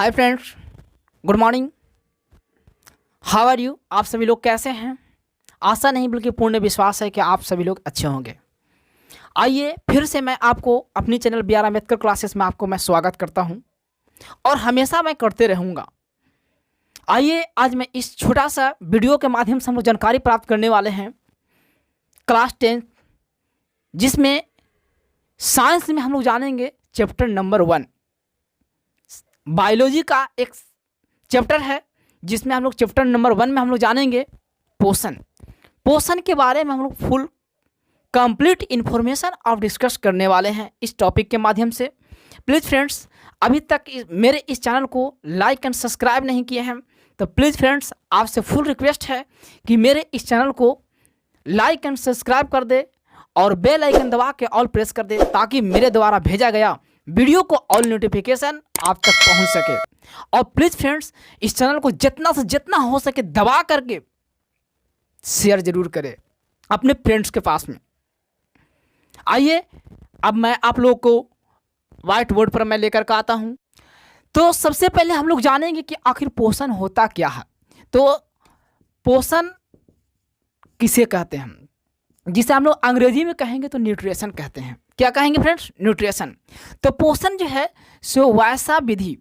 Hi friends, good morning. How are you? आप सभी लोग कैसे हैं? आशा नहीं बल्कि पूर्ण विश्वास है कि आप सभी लोग अच्छे होंगे। आइए फिर से मैं आपको अपनी channel B R Ambedkar classes में मैं स्वागत करता हूं और हमेशा मैं करते रहूंगा। आइए आज मैं इस छोटा सा वीडियो के माध्यम से हम लोग जानकारी प्राप्त करने वाले हैं क्लास 10, जिसमें साइंस में हम लोग जानेंगे चैप्टर नंबर 1। बायोलॉजी का एक चैप्टर है जिसमें हम लोग चैप्टर नंबर 1 में हम लोग जानेंगे पोषण के बारे में हम लोग फुल कंप्लीट इन्फॉर्मेशन और डिस्कस करने वाले हैं इस टॉपिक के माध्यम से। प्लीज़ फ्रेंड्स, अभी तक मेरे इस चैनल को लाइक एंड सब्सक्राइब नहीं किए हैं तो प्लीज़ फ्रेंड्स आपसे फुल रिक्वेस्ट है कि मेरे इस चैनल को लाइक एंड सब्सक्राइब कर दे और बेल आइकन दबा के ऑल प्रेस कर दे ताकि मेरे द्वारा भेजा गया वीडियो को ऑल नोटिफिकेशन आप तक पहुंच सके। और प्लीज़ फ्रेंड्स इस चैनल को जितना से जितना हो सके दबा करके शेयर जरूर करें अपने फ्रेंड्स के पास में। आइए अब मैं आप लोग को व्हाइट बोर्ड पर मैं लेकर के आता हूं। तो सबसे पहले हम लोग जानेंगे कि आखिर पोषण होता क्या है। तो पोषण किसे कहते हैं, जिसे हम लोग अंग्रेजी में कहेंगे तो न्यूट्रिशन कहते हैं। क्या कहेंगे फ्रेंड्स? न्यूट्रिशन। तो पोषण जो है सो वैसा विधि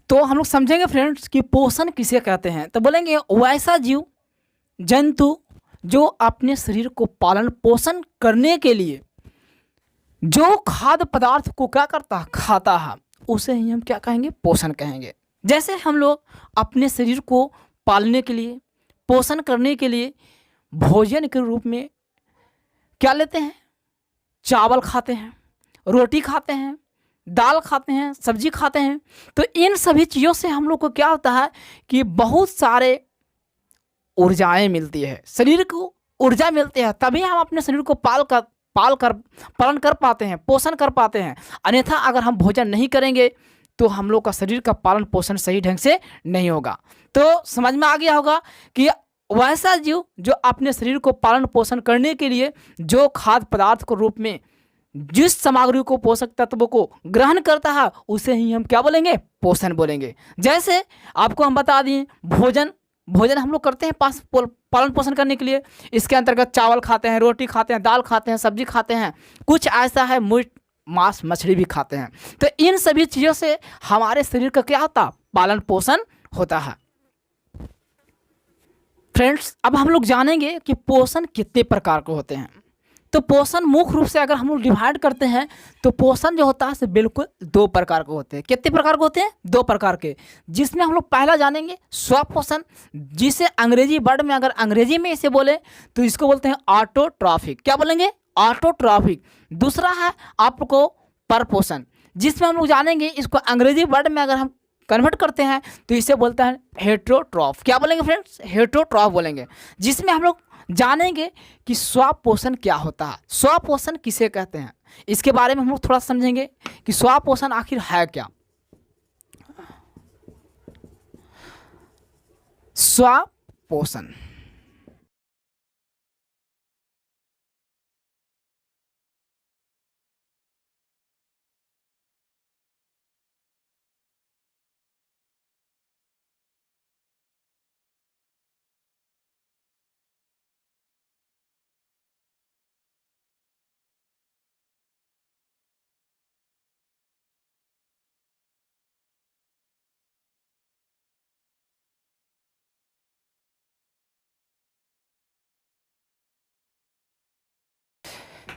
तो हम लोग समझेंगे फ्रेंड्स कि पोषण किसे कहते हैं। तो बोलेंगे वैसा जीव जंतु जो अपने शरीर को पालन पोषण करने के लिए जो खाद्य पदार्थ को क्या करता है, खाता है, उसे ही हम क्या कहेंगे? पोषण कहेंगे। जैसे हम लोग अपने शरीर को पालने के लिए पोषण करने के लिए भोजन के रूप में क्या लेते हैं? चावल खाते हैं, रोटी खाते हैं, दाल खाते हैं, सब्जी खाते हैं। तो इन सभी चीज़ों से हम लोग को क्या होता है कि बहुत सारे ऊर्जाएं मिलती है, शरीर को ऊर्जा मिलती है, तभी हम अपने शरीर को पालन कर पाते हैं, पोषण कर पाते हैं। अन्यथा अगर हम भोजन नहीं करेंगे तो हम लोग का शरीर का पालन पोषण सही ढंग से नहीं होगा। तो समझ में आ गया होगा कि वैसा जीव जो अपने शरीर को पालन पोषण करने के लिए जो खाद्य पदार्थ के रूप में जिस सामग्री को, पोषक तत्वों को ग्रहण करता है, उसे ही हम क्या बोलेंगे? पोषण बोलेंगे। जैसे आपको हम बता दें भोजन हम लोग करते हैं पालन पोषण करने के लिए। इसके अंतर्गत चावल खाते हैं, रोटी खाते हैं, दाल खाते हैं, सब्जी खाते हैं, कुछ ऐसा है मीट मांस मछली भी खाते हैं। तो इन सभी चीज़ों से हमारे शरीर का क्या होता? पालन पोषण होता है। फ्रेंड्स अब हम लोग जानेंगे कि पोषण कितने प्रकार के होते हैं। तो पोषण मुख्य रूप से अगर हम लोग डिवाइड करते हैं तो पोषण जो होता है से बिल्कुल 2 प्रकार के होते हैं। कितने प्रकार के होते हैं? 2 प्रकार के, जिसमें हम लोग पहला जानेंगे स्वपोषण, जिसे अंग्रेजी वर्ड में अगर अंग्रेजी में इसे बोले तो इसको बोलते हैं ऑटोट्रॉफिक। क्या बोलेंगे? ऑटोट्रॉफिक। दूसरा है आपको परपोषण, जिसमें हम लोग जानेंगे इसको अंग्रेजी वर्ड में अगर हम कन्वर्ट करते हैं तो इसे बोलते हैं हेटेरोट्रॉफ। क्या बोलेंगे फ्रेंड्स? हेटेरोट्रॉफ बोलेंगे। जिसमें हम लोग जानेंगे कि स्वपोषण क्या होता है, स्वपोषण किसे कहते हैं, इसके बारे में हम लोग थोड़ा समझेंगे कि स्वपोषण आखिर है क्या। स्वपोषण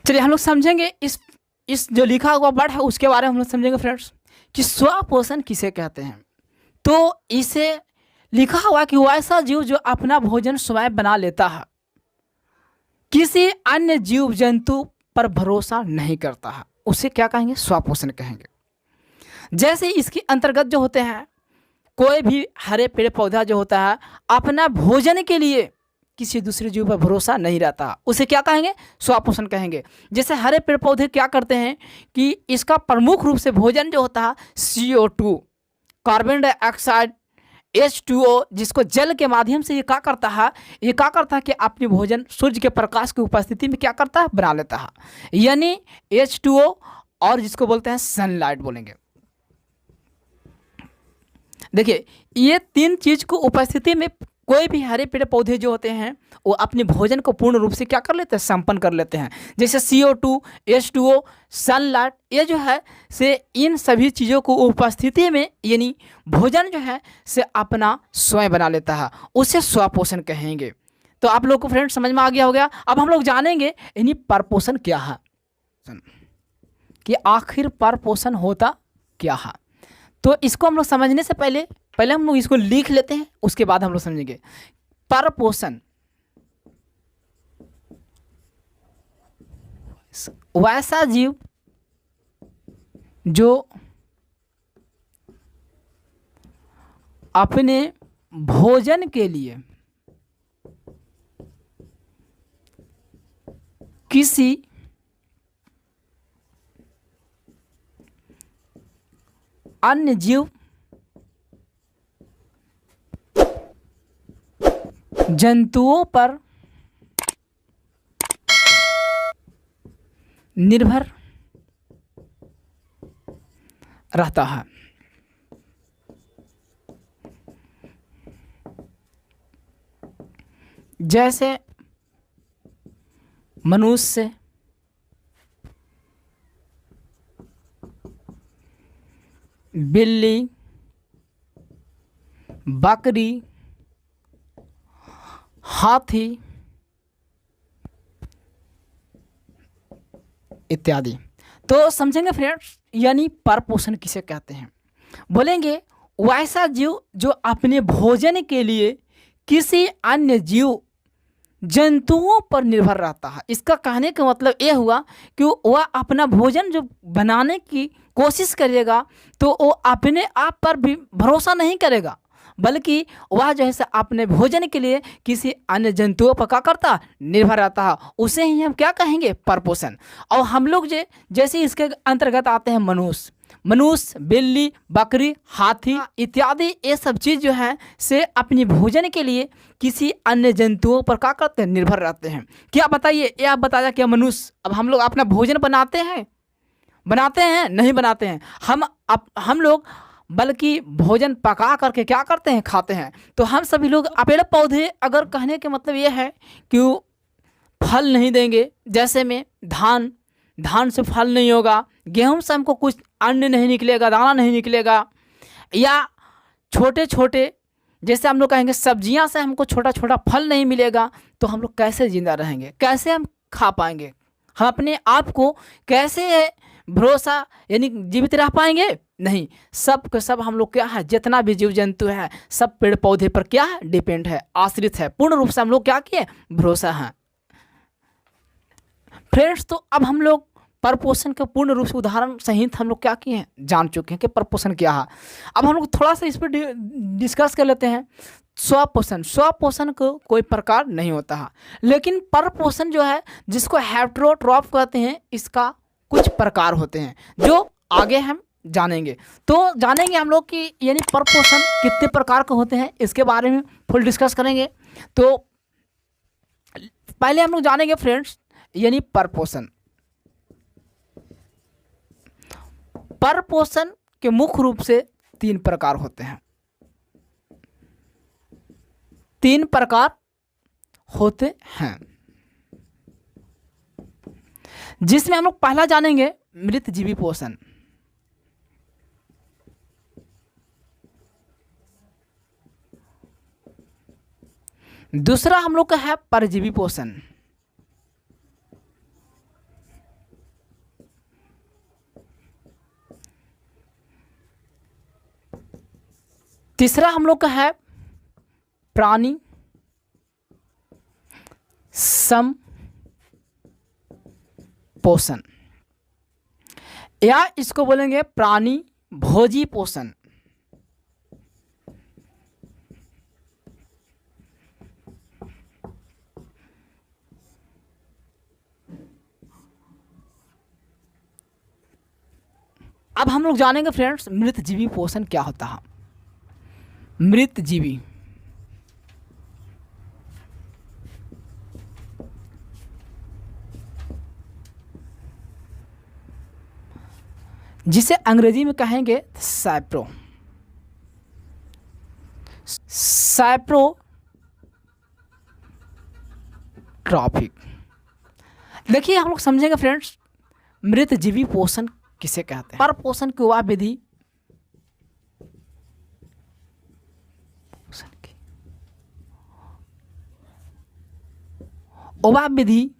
चलिए हम लोग समझेंगे इस जो लिखा हुआ वर्ड है उसके बारे में हम लोग समझेंगे फ्रेंड्स कि स्वपोषण किसे कहते हैं। तो इसे लिखा हुआ कि वैसा जीव जो अपना भोजन स्वयं बना लेता है, किसी अन्य जीव जंतु पर भरोसा नहीं करता है, उसे क्या कहेंगे? स्वपोषण कहेंगे। जैसे इसके अंतर्गत जो होते हैं, कोई भी हरे पेड़ पौधा जो होता है अपना भोजन के लिए किसी दूसरे जीव पर भरोसा नहीं रहता, उसे क्या कहेंगे? स्वपोषण कहेंगे। जैसे हरे पेड़ पौधे क्या करते हैं कि इसका प्रमुख रूप से भोजन जो होता है CO2, कार्बन डाइऑक्साइड, H2O, जिसको जल के माध्यम से ये क्या करता है, ये क्या करता है कि अपनी भोजन सूर्य के प्रकाश की उपस्थिति में क्या करता है? बना लेता है। यानी H2O और जिसको बोलते हैं सनलाइट बोलेंगे। देखिए, ये तीन चीज को उपस्थिति में कोई भी हरे पेड़ पौधे जो होते हैं वो अपने भोजन को पूर्ण रूप से क्या कर लेते हैं? संपन्न कर लेते हैं। जैसे CO2, H2O, सनलाइट, ये जो है से इन सभी चीज़ों को उपस्थिति में यानी भोजन जो है से अपना स्वयं बना लेता है, उसे स्वपोषण कहेंगे। तो आप लोग को फ्रेंड समझ में आ गया हो गया। अब हम लोग जानेंगे यानी परपोषण क्या है, कि आखिर परपोषण होता क्या है। तो इसको हम लोग समझने से पहले हम लोग इसको लिख लेते हैं, उसके बाद हम लोग समझेंगे। परपोषण वैसा जीव जो अपने भोजन के लिए किसी अन्य जीव जंतुओं पर निर्भर रहता है। जैसे मनुष्य, बिल्ली, बकरी, हाथी इत्यादि। तो समझेंगे फ्रेंड्स, यानी परपोषण किसे कहते हैं। बोलेंगे वैसा जीव जो अपने भोजन के लिए किसी अन्य जीव जंतुओं पर निर्भर रहता है। इसका कहने का मतलब ये हुआ कि वह अपना भोजन जो बनाने की कोशिश करेगा तो वो अपने आप पर भी भरोसा नहीं करेगा, बल्कि वह जो है से अपने भोजन के लिए किसी अन्य जंतुओं पर क्या करता? निर्भर रहता है। उसे ही हम क्या कहेंगे? परपोषण। और हम लोग जैसे इसके अंतर्गत आते हैं मनुष्य, बिल्ली, बकरी, हाथी इत्यादि, ये सब चीज़ जो है से अपनी भोजन के लिए किसी अन्य जंतुओं पर क्या करते हैं? निर्भर रहते हैं। क्या बताइए, ये आप बताया क्या मनुष्य, अब हम लोग अपना भोजन बनाते हैं? नहीं बनाते हैं। हम लोग बल्कि भोजन पका करके क्या करते हैं? खाते हैं। तो हम सभी लोग पेड़ पौधे, अगर कहने के मतलब ये है कि वो फल नहीं देंगे, जैसे में धान से फल नहीं होगा, गेहूं से हमको कुछ अन्न नहीं निकलेगा, दाना नहीं निकलेगा, या छोटे छोटे जैसे हम लोग कहेंगे सब्जियां से हमको छोटा छोटा फल नहीं मिलेगा, तो हम लोग कैसे जिंदा रहेंगे? कैसे हम खा पाएंगे? हम अपने आप को कैसे भरोसा यानी जीवित रह पाएंगे? नहीं। सब के सब हम लोग क्या है, जितना भी जीव जंतु है सब पेड़ पौधे पर क्या है? डिपेंड है, आश्रित है। पूर्ण रूप से हम लोग क्या किए? भरोसा है फ्रेंड्स। तो अब हम लोग परपोषण के पूर्ण रूप से उदाहरण सहित हम लोग क्या किए हैं? जान चुके हैं कि परपोषण क्या है। अब हम लोग थोड़ा सा इस पर डिस्कस कर लेते हैं। स्वपोषण को कोई प्रकार नहीं होता है, लेकिन परपोषण जो है जिसको हेटेरोट्रॉफ कहते हैं, इसका कुछ प्रकार होते हैं जो आगे हम जानेंगे। तो जानेंगे हम लोग कि यानी परपोषण कितने प्रकार के होते हैं, इसके बारे में फुल डिस्कस करेंगे। तो पहले हम लोग जानेंगे फ्रेंड्स यानी परपोषण के मुख्य रूप से 3 प्रकार होते हैं। 3 प्रकार होते हैं, जिसमें हम लोग पहला जानेंगे मृतजीवी पोषण। दूसरा हम लोग का है परजीवी पोषण। तीसरा हम लोग का है प्राणी सम पोषण, या इसको बोलेंगे प्राणी भोजी पोषण। अब हम लोग जानेंगे फ्रेंड्स मृत जीवी पोषण क्या होता है। मृत जीवी जिसे अंग्रेजी में कहेंगे सैप्रो, सैप्रोट्रॉपिक। देखिए हम लोग समझेंगे फ्रेंड्स मृत जीवी पोषण किसे कहते हैं। पर पोषण की वह विधि वह विधि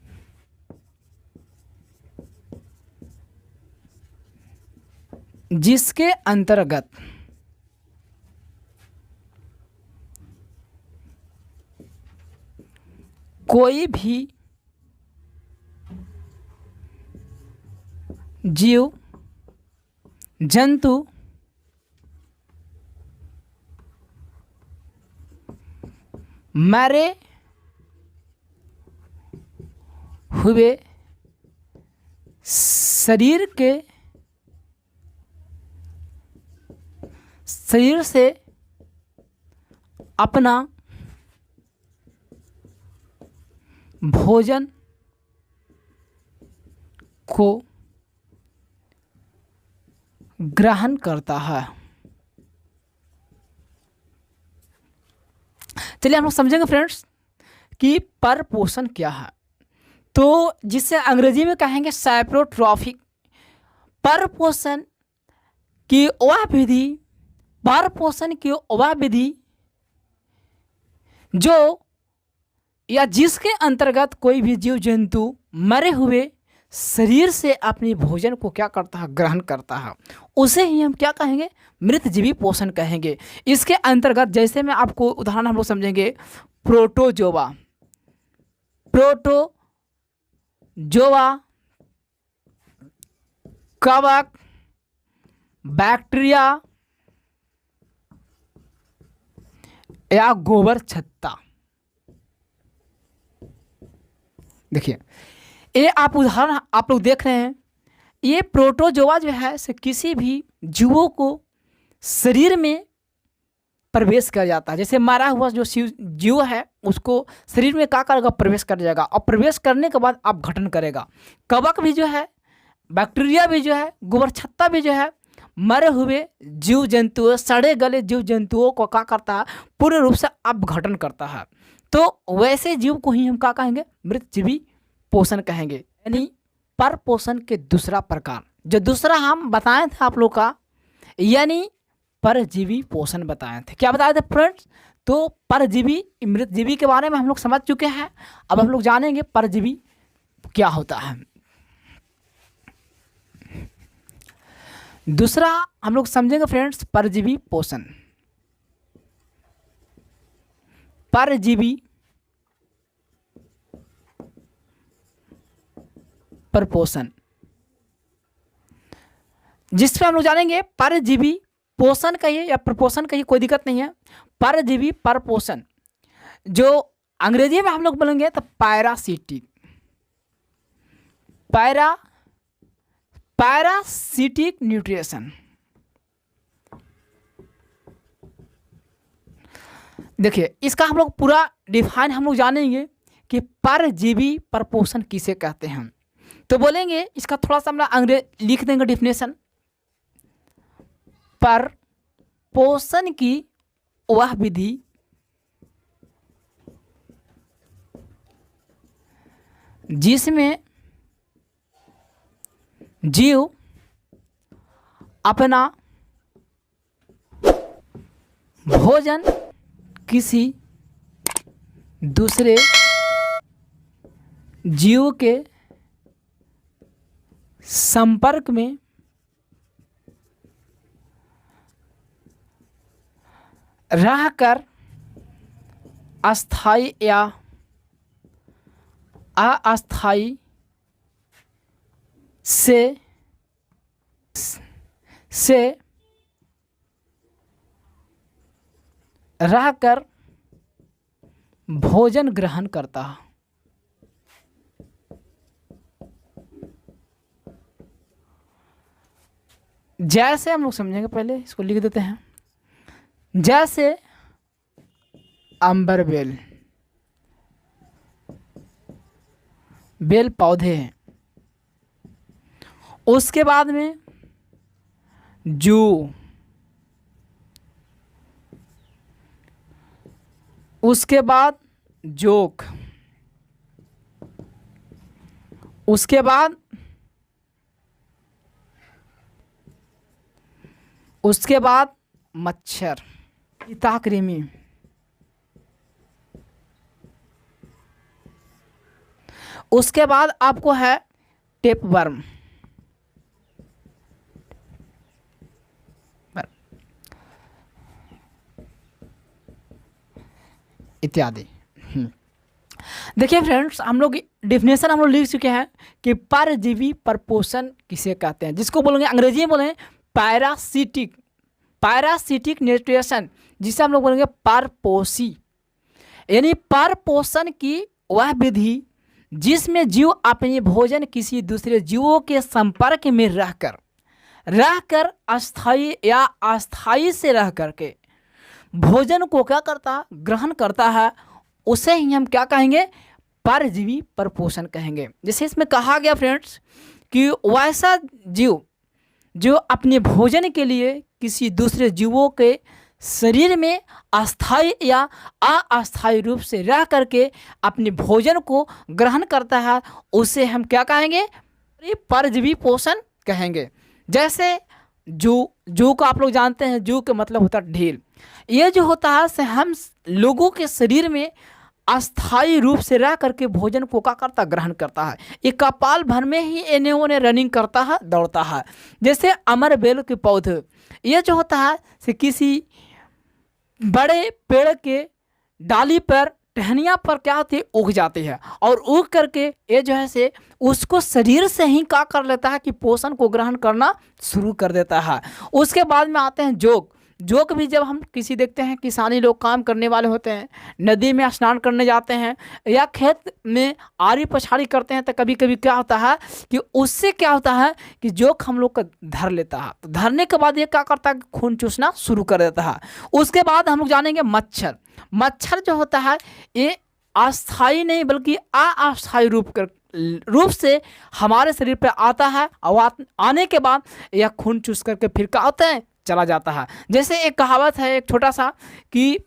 जिसके अंतर्गत कोई भी जीव जंतु मरे हुए शरीर से अपना भोजन को ग्रहण करता है। चलिए हम लोग समझेंगे फ्रेंड्स कि पर पोषण क्या है। तो जिसे अंग्रेजी में कहेंगे सैप्रोट्रॉफिक। पर पोषण की वह विधि, पर पोषण की वह विधि जो या जिसके अंतर्गत कोई भी जीव जंतु मरे हुए शरीर से अपने भोजन को क्या करता है, ग्रहण करता है, उसे ही हम क्या कहेंगे, मृत जीवी पोषण कहेंगे। इसके अंतर्गत जैसे मैं आपको उदाहरण हम लोग समझेंगे, प्रोटोजोआ, कवक, बैक्टीरिया या गोबर छत्ता। देखिए ये आप उदाहरण आप लोग देख रहे हैं, ये प्रोटोजोआ जो है से किसी भी जीवों को शरीर में प्रवेश कर जाता है। जैसे मारा हुआ जो जीव है उसको शरीर में क्या करेगा, प्रवेश कर जाएगा, और प्रवेश करने के बाद अपघटन करेगा। कवक भी जो है, बैक्टीरिया भी जो है, गोबर छत्ता भी जो है, मरे हुए जीव जंतु, सड़े गले जीव जंतुओं को क्या करता है, पूर्ण रूप से अपघटन करता है। तो वैसे जीव को ही हम क्या कहेंगे, मृत जीवी पोषण कहेंगे। यानी पर पोषण के दूसरा प्रकार जो दूसरा हम बताए थे आप लोग का, यानी परजीवी पोषण बताए थे। क्या बताए थे फ्रेंड्स? तो परजीवी मृत जीवी के बारे में हम लोग समझ चुके हैं। अब हम लोग जानेंगे परजीवी क्या होता है। दूसरा हम लोग समझेंगे फ्रेंड्स परजीवी पोषण। परजीवी परपोषण, जिसमें हम लोग जानेंगे परजीवी पोषण कहिए या प्रपोषण कहिए, कोई दिक्कत नहीं है। परजीवी परपोषण जो अंग्रेजी में हम लोग बोलेंगे तो पैरासिटिक, पैरासिटिक न्यूट्रिशन। देखिए इसका हम लोग पूरा डिफाइन हम लोग जानेंगे कि परजीवी परपोषण किसे कहते हैं। तो बोलेंगे इसका थोड़ा सा हम अंग्रेजी लिख देंगे डिफिनेशन। पर पोषण की वह विधि जिसमें जीव अपना भोजन किसी दूसरे जीव के संपर्क में रहकर अस्थायी या अस्थायी से रहकर भोजन ग्रहण करता है। जैसे हम लोग समझेंगे, पहले इसको लिख देते हैं। जैसे अंबर बेल, बेल पौधे हैं, उसके बाद में जू, उसके बाद जोक, उसके बाद मच्छर, फीताकृमि, उसके बाद आपको है टेपवर्म, इत्यादि। देखिए फ्रेंड्स, हम लोग डिफिनेशन हम लोग लिख चुके हैं कि परजीवी परपोषण किसे कहते हैं, जिसको बोलेंगे अंग्रेजी में बोलेंगे पैरासिटिक, पैरासिटिक न्यूट्रिशन, जिसे हम लोग बोलेंगे परपोषी। यानी परपोषण की वह विधि जिसमें जीव अपने भोजन किसी दूसरे जीवों के संपर्क में रहकर अस्थायी या अस्थायी से रह करके भोजन को क्या करता है, ग्रहण करता है, उसे ही हम क्या कहेंगे, परजीवी परपोषण कहेंगे। जैसे इसमें कहा गया फ्रेंड्स कि वैसा जीव जो अपने भोजन के लिए किसी दूसरे जीवों के शरीर में अस्थायी या अस्थायी रूप से रह करके अपने भोजन को ग्रहण करता है, उसे हम क्या कहेंगे, परजीवी पोषण कहेंगे। जैसे जू को आप लोग जानते हैं, जू का मतलब होता है ढील। ये जो होता है से हम लोगों के शरीर में अस्थायी रूप से रह करके भोजन को क्या करता, ग्रहण करता है। ये कपाल भर में ही एने ओने रनिंग करता है, दौड़ता है। जैसे अमर बेल के पौधे, ये जो होता है से किसी बड़े पेड़ के डाली पर, टहनियाँ पर क्या होती है, उग जाती है, और उग करके ये जो है से उसको शरीर से ही क्या कर लेता है कि पोषण को ग्रहण करना शुरू कर देता है। उसके बाद में आते हैं जोक। जोक भी जब हम किसी देखते हैं, किसानी लोग काम करने वाले होते हैं, नदी में स्नान करने जाते हैं या खेत में आरी पछाड़ी करते हैं, तो कभी कभी क्या होता है कि उससे क्या होता है कि जोक हम लोग का धर लेता है। तो धरने के बाद ये क्या करता है, खून चूसना शुरू कर देता है। उसके बाद हम लोग जानेंगे मच्छर। मच्छर जो होता है ये अस्थायी नहीं बल्कि अस्थायी रूप से हमारे शरीर पे आता है, और आने के बाद यह खून चूस करके फिर क्या होता है, चला जाता है। जैसे एक कहावत है, एक छोटा सा, कि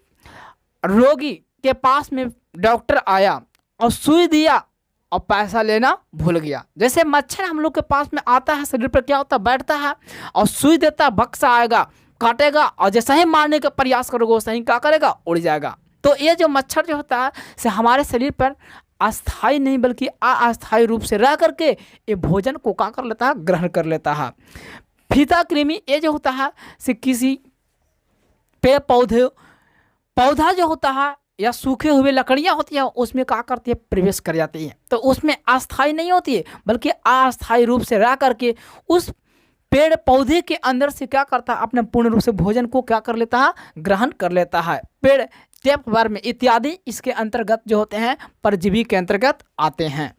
रोगी के पास में डॉक्टर आया और सुई दिया और पैसा लेना भूल गया। जैसे मच्छर हम लोग के पास में आता है, शरीर पर क्या होता है, बैठता है और सुई देता है, बक्सा आएगा, काटेगा, और जैसा ही मारने का प्रयास करोगे वैसा ही क्या करेगा, उड़ जाएगा। तो ये जो मच्छर जो होता है से हमारे शरीर पर अस्थायी नहीं बल्कि अस्थायी रूप से रह करके ये भोजन को क्या कर लेता है, ग्रहण कर लेता है। फीताकृमि ये जो होता है से किसी पेड़ पौधा जो होता है या सूखे हुए लकड़ियाँ होती हैं, उसमें क्या करती है, प्रवेश कर जाती है। तो उसमें अस्थायी नहीं होती है बल्कि अस्थायी रूप से रह करके उस पेड़ पौधे के अंदर से क्या करता है, अपने पूर्ण रूप से भोजन को क्या कर लेता है, ग्रहण कर लेता है। पेड़, टेपवर्म इत्यादि इसके अंतर्गत जो होते हैं, परजीवी के अंतर्गत आते हैं।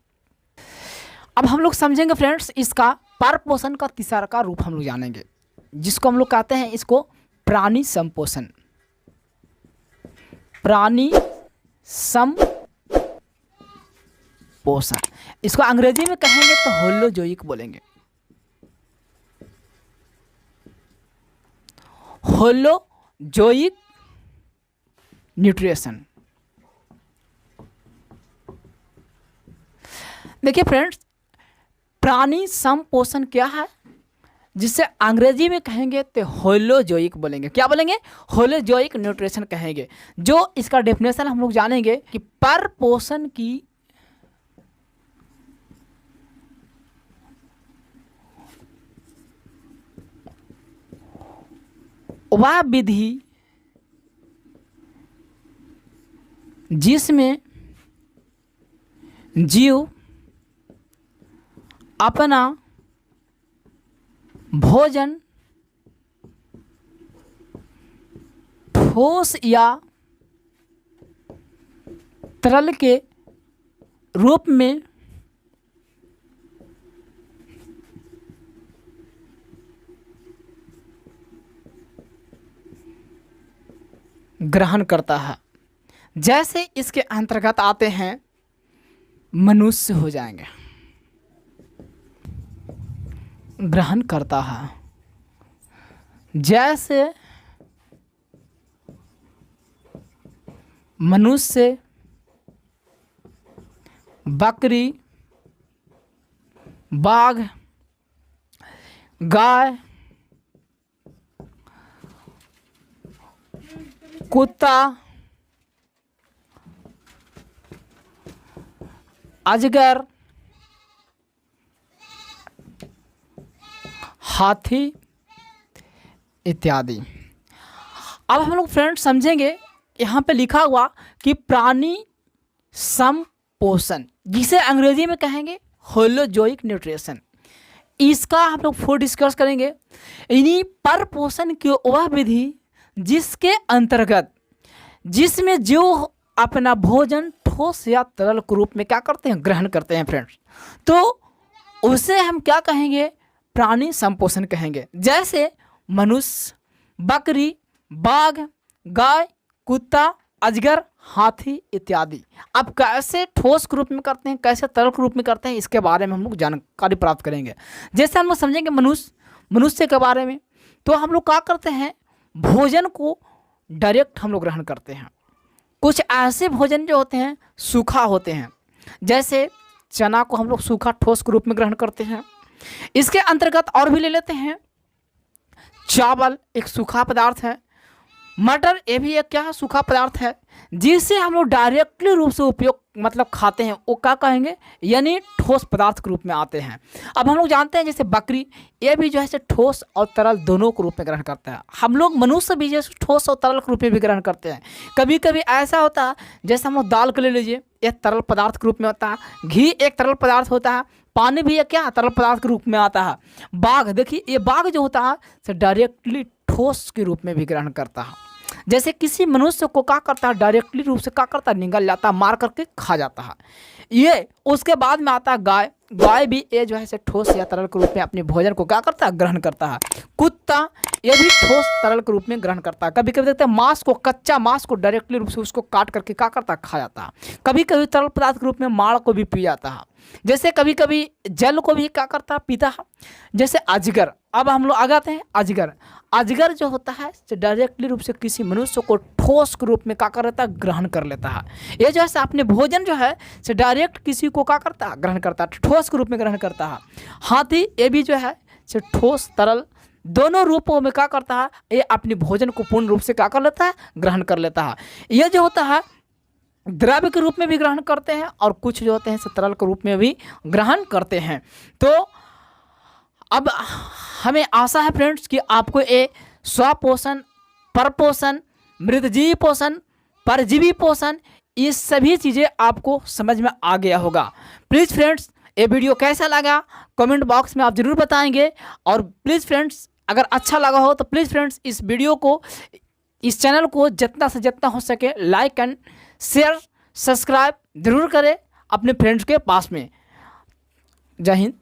अब हम लोग समझेंगे फ्रेंड्स, इसका परपोषण का तीसरा का रूप हम लोग जानेंगे, जिसको हम लोग कहते हैं इसको प्राणी संपोषण। प्राणी संपोषण, इसको अंग्रेजी में कहेंगे तो होलोजोइक बोलेंगे, होलोजोइक न्यूट्रिशन। देखिए फ्रेंड्स, प्राणी संपोषण क्या है, जिसे अंग्रेजी में कहेंगे तो होलोजोइक बोलेंगे। क्या बोलेंगे, होलोजोइक न्यूट्रिशन कहेंगे। जो इसका डेफिनेशन हम लोग जानेंगे कि परपोषण की वह विधि जिसमें जीव अपना भोजन ठोस या तरल के रूप में ग्रहण करता है। जैसे इसके अंतर्गत आते हैं मनुष्य हो जाएंगे, ग्रहण करता है। जैसे मनुष्य, बकरी, बाघ, गाय, कुत्ता, अजगर, हाथी इत्यादि। अब हम लोग फ्रेंड्स समझेंगे, यहाँ पे लिखा हुआ कि प्राणी संपोषण, जिसे अंग्रेजी में कहेंगे होलोजोइक न्यूट्रिशन, इसका हम लोग फुल डिस्कस करेंगे। इन्हीं पर पोषण की वह विधि जिसके अंतर्गत जिसमें जो अपना भोजन ठोस या तरल के रूप में क्या करते हैं, ग्रहण करते हैं फ्रेंड्स, तो उसे हम क्या कहेंगे, प्राणी संपोषण कहेंगे। जैसे मनुष्य, बकरी, बाघ, गाय, कुत्ता, अजगर, हाथी इत्यादि। अब कैसे ठोस के रूप में करते हैं, कैसे तरल के रूप में करते हैं, इसके बारे में हम लोग जानकारी प्राप्त करेंगे। जैसे हम लोग समझेंगे मनुष्य के बारे में, तो हम लोग क्या करते हैं, भोजन को डायरेक्ट हम लोग ग्रहण करते हैं। कुछ ऐसे भोजन जो होते हैं सूखा होते हैं, जैसे चना को हम लोग सूखा ठोस के रूप में ग्रहण करते हैं। इसके अंतर्गत और भी ले लेते हैं, चावल एक सूखा पदार्थ है, मटर ये भी एक क्या है, सूखा पदार्थ है, जिसे हम लोग डायरेक्टली रूप से उपयोग मतलब खाते हैं, वो क्या कहेंगे, यानी ठोस पदार्थ के रूप में आते हैं। अब हम लोग जानते हैं जैसे बकरी, ये भी जो है ठोस और तरल दोनों के रूप में ग्रहण करता है। हम लोग मनुष्य भी जैसे ठोस और तरल के रूप में भी ग्रहण करते हैं। कभी कभी ऐसा होता है, जैसे हम लोग दाल को ले लीजिए, एक तरल पदार्थ के रूप में होता है, घी एक तरल पदार्थ होता है, पानी भी एक क्या तरल पदार्थ के रूप में आता है। बाघ, देखिए ये बाघ जो होता है से डायरेक्टली ठोस के रूप में भी ग्रहण करता है। जैसे किसी मनुष्य को क्या करता है, डायरेक्टली रूप से क्या करता है, निगल जाता है, मार करके खा जाता है। ये उसके बाद में आता है गाय। गाय भी ये जो है ठोस या तरल के रूप में अपने भोजन को क्या करता है, ग्रहण करता है। कुत्ता ये भी ठोस तरल के रूप में ग्रहण करता है। कभी कभी देखते हैं मांस को, कच्चा मांस को डायरेक्टली रूप से उसको काट करके क्या करता है, खा जाता है। कभी कभी तरल पदार्थ के रूप में माड़ को भी पी जाता है। जैसे कभी कभी जल को भी क्या करता है, पीता है। जैसे अजगर, अब हम लोग आ जाते हैं अजगर। अजगर जो होता है डायरेक्टली रूप से किसी मनुष्य को ठोस के रूप में क्या कर लेता है, ग्रहण कर लेता है। ये जो है अपने भोजन जो है डायरेक्ट किसी को क्या करता है, ग्रहण करता है, ठोस के रूप में ग्रहण करता है। हाथी ये भी जो है ठोस तरल दोनों रूपों में क्या करता है, ये अपने भोजन को पूर्ण रूप से क्या कर लेता है, ग्रहण कर लेता है। ये जो होता है द्रव्य के रूप में भी ग्रहण करते हैं, और कुछ जो होते हैं तरल के रूप में भी ग्रहण करते हैं। तो अब हमें आशा है फ्रेंड्स कि आपको ये स्वपोषण, परपोषण, मृतजीवी पोषण, परजीवी पोषण, ये सभी चीज़ें आपको समझ में आ गया होगा। प्लीज़ फ्रेंड्स ये वीडियो कैसा लगा कमेंट बॉक्स में आप ज़रूर बताएंगे। और प्लीज़ फ्रेंड्स अगर अच्छा लगा हो तो प्लीज़ फ्रेंड्स इस वीडियो को, इस चैनल को जितना से जितना हो सके लाइक एंड शेयर, सब्सक्राइब ज़रूर करें अपने फ्रेंड्स के पास में। जय हिंद।